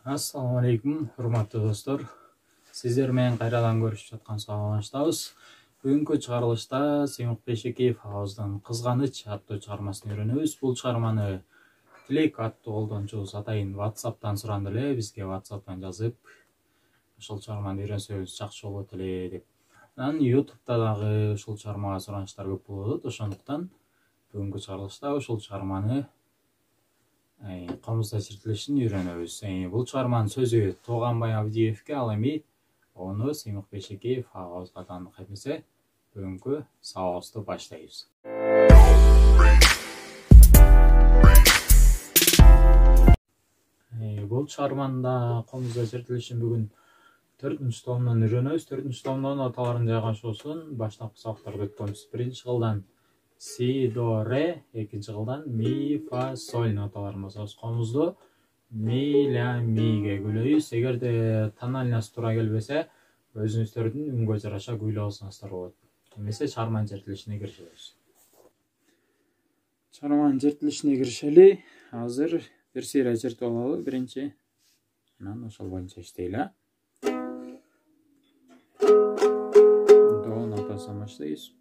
Assalamu alaikum, hurmatly dostlar. Sizler менен кайрадан көрүшүп жаткан саламатчыбыз. Бүгүнкү чыгарылышта Семук Бейшекеев агыбыздын Кызганыч аттуу чыгармасын үйрөнөбүз. Бул чыгарманы Тилек аттуу колдонуучубуз атайын WhatsApp'тан суранды эле, бизге WhatsApp'тан жазып, ушул чыгарманы үйрөнсөбүз жакшы болот эле деп. Анан YouTube'да дагы ушул чыгармага суранычтар көп болуп атат. Ошондуктан бүгүнкү чыгарылышта ушул чыгарманы комузда чиртилишин үйрөнөбүз. Бул чыгарманын сөзү Тууганбай Абдиевке, ал эми ону Семук Бейшекеев агабызга таандык этмесе, бүгүнкү сабагыбызды баштайбыз. Бул чыгарманда комузда чиртилишин бүгүн 4-томдон үйрөнөбүз. 4-томдон аталарын жайгашуусун баштапкы сабактарда өткөнбүз. 1-кылдан си, до, ре, 2-кылдан ми, фа, соль ноталарын басабыз. Комузду ми, ля, миге күйлөйбүз. Эгерде тональность туура келбесе, өзүңүздөрдүн үнгө жараша күйлөп алсаңыздар болот. Эмесе чыгарманын чиртилишине киришебиз. Чыгарманын чиртилишине киришели. Азыр бир сыйра чиртип алалы биринчи. Анан ошол боюнча иштейли. До нотасынан баштайбыз.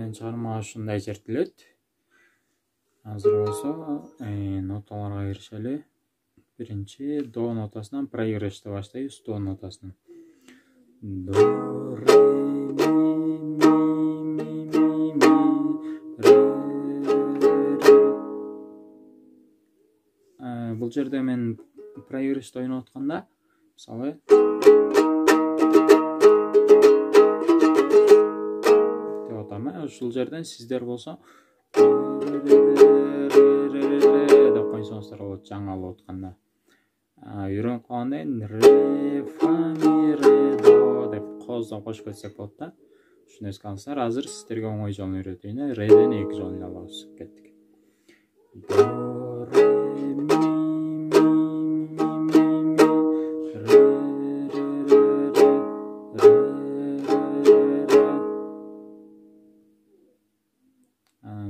Чыгарма ушундай чиртилет. Азыр болсо ноталарга киришели. Биринчи до нотасынан проигрышты баштайбыз. До нотасынан. До, ре, ми, ре, ре. Бул жерде мен проигрышты ойноп атканда, мисалы ушул жерден сиздер болсо деп койсоңуздар болот, жаңылып атканда. Үйрөнүп калгандан ре, фа, ми, ре, до деп кооздон кошуп кетсек болот да. Ушуну эске алыңыздар. Азыр сиздерге оңой жолун үйрөтөйүн. Реден 2 жолун алабыз. Кеттик. До, ре,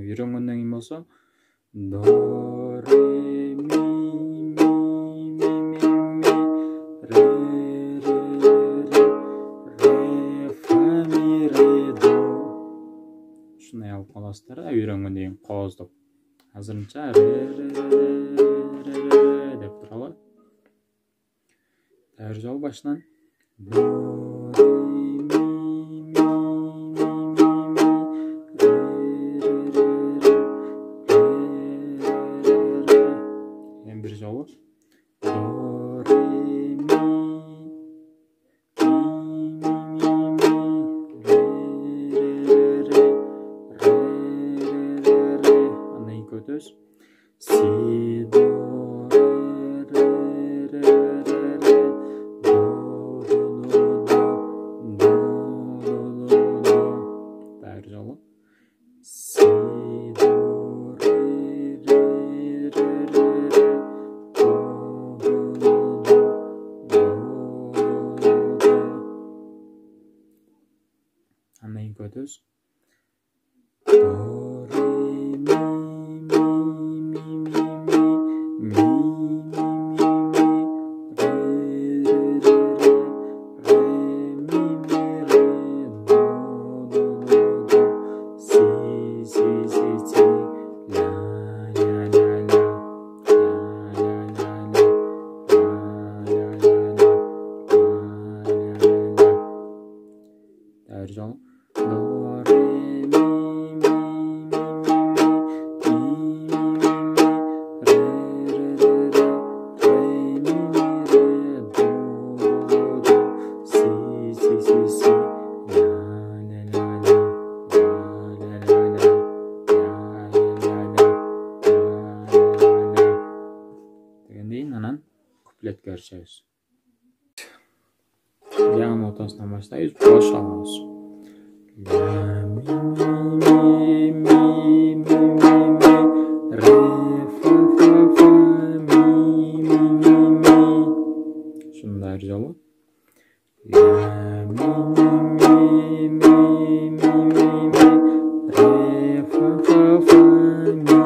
үйрөнгөндөн кийин болсо до, ре, ми, ре, фа, ми, ре, до. Ушундай алып каласыздар да, үйрөнгөндөн кийин кооздоп. Азырынча ре деп туралы. Дагы бир жолу башынан. До, bir жолу. До, ре, ми, ре. Андан кийин өтөбүз. Си, до, ре, до, Дагы бир жолу. Си, до, андан кийин өтөбүз. До, ре, куплетке ырчабыз. Ляның ортасынан баштайбыз, бош алабыз. Ля ми ми ми ми ре фа фа фа ми ми ми. Şunlar жолу. Ля ми ми ми ми ре фа фа фа ми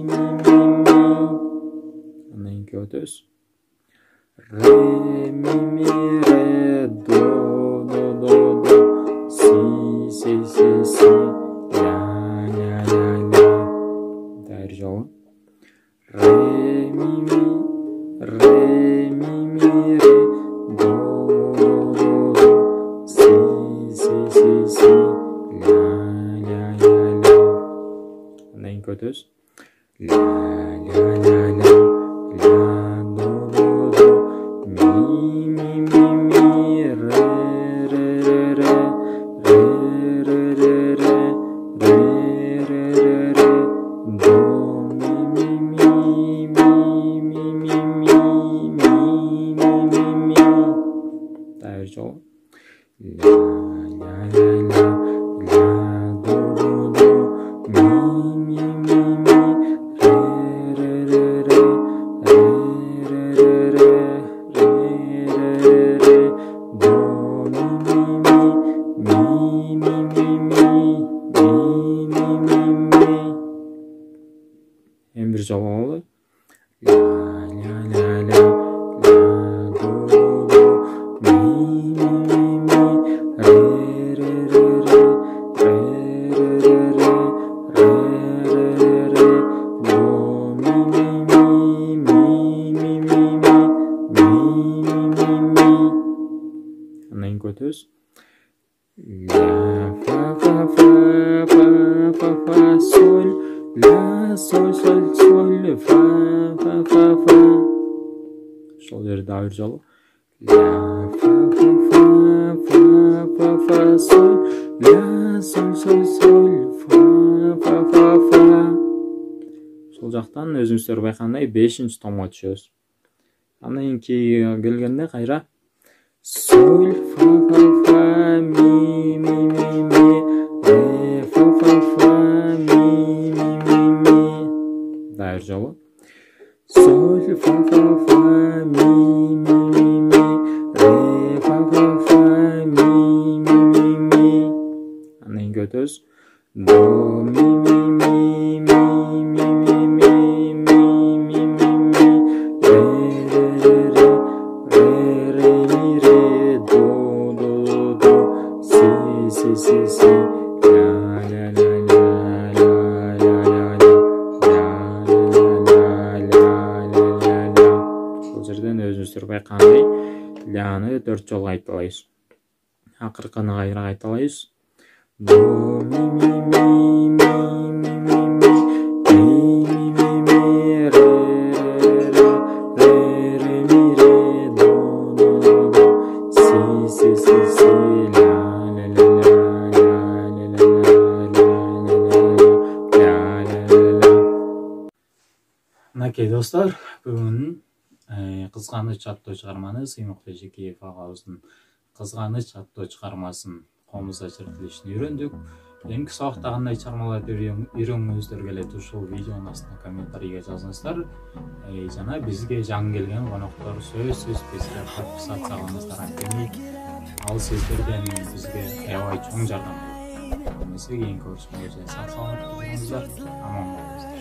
ми ми. Андан кийин өтөбүз. Ре ми ми ре до до до до си си си си ля ля ля ля. Дайыр жолу. Ре ми ми ре ми ми ре до до до до си си си си ля ля ля ля. Андан кийин өтөбүз. Ля ля ля ля ля до до до ми ми ми ми ре ре ре ре ре ре ре ре ре ре ре ре до ми ми ми ми ми ми ми ми ми ми ми. Дайыр жолу. Ля ля ля ля ля до до до ми ми ми ми ре ре ре ре ре ре ре ре ре ре ре до ми ми ми ми ми ми ми ми ми ми. Эми бир жолу болду. Ля ля ля ля ля до до до ми ми ми ми ре ре ре ре ре ре ре ре ре ре ре ре до ми ми ми ми ми ми ми ми ми ми. Андан кийин өтөбүз. Ля фа фа фа фа фа фа соль ля соль соль соль фа фа фа фа. Ошол жерде дагы бир жолу. Ля фа фа фа фа фа фа соль ля соль соль соль фа фа фа фа. Сол жактан өзүңүздөр байкагандай 5-томго түшөбүз. Андан кийин келгенде кайра соль фа фа фа ми ми ми ми ре фа фа фа ми ми ми ми. Дайыр жолу. Соль фа фа фа ми ми ми ми ре фа фа фа ми ми ми ми. Андан кийин өтөбүз. До ми ми ми ми ми ми ми ми ми ми ми ре ре ре ре ре ре ми ре до до до си си си си ля ля ля ля ля ля ля ля ля ля ля. Бул жерден өзүңүздөр байкагандай ляны 4 жолу кайталайбыз. Акыркыны кайра кайталайбыз. До ми ми ми ми ми ми ми ми ми ми ре ре ре ре ми ре до до до си си си си ля ля ля ля ля ля ля ля ля. Мынакей достор, бүгүн кызганыч аттуу чыгарманы Сыймык Бейшекеев агабыздын кызганыч аттуу чыгармасын комузда чертилишин үйрөндүк. Эмки сабакта кандай чыгармаларды үйрөнгүңүздөр келет, ушул видеонун астына комментарийге жазыңыздар. Жана бизге жаңы келген коноктор сөзсүз бизге подписаться кылыңыздар, анткени ал сиздерден бизге аябай чоң жардам болот. Эмесе кийинки көрүшкөнгө чейин сак саламат болуңуздар, аман болуңуздар.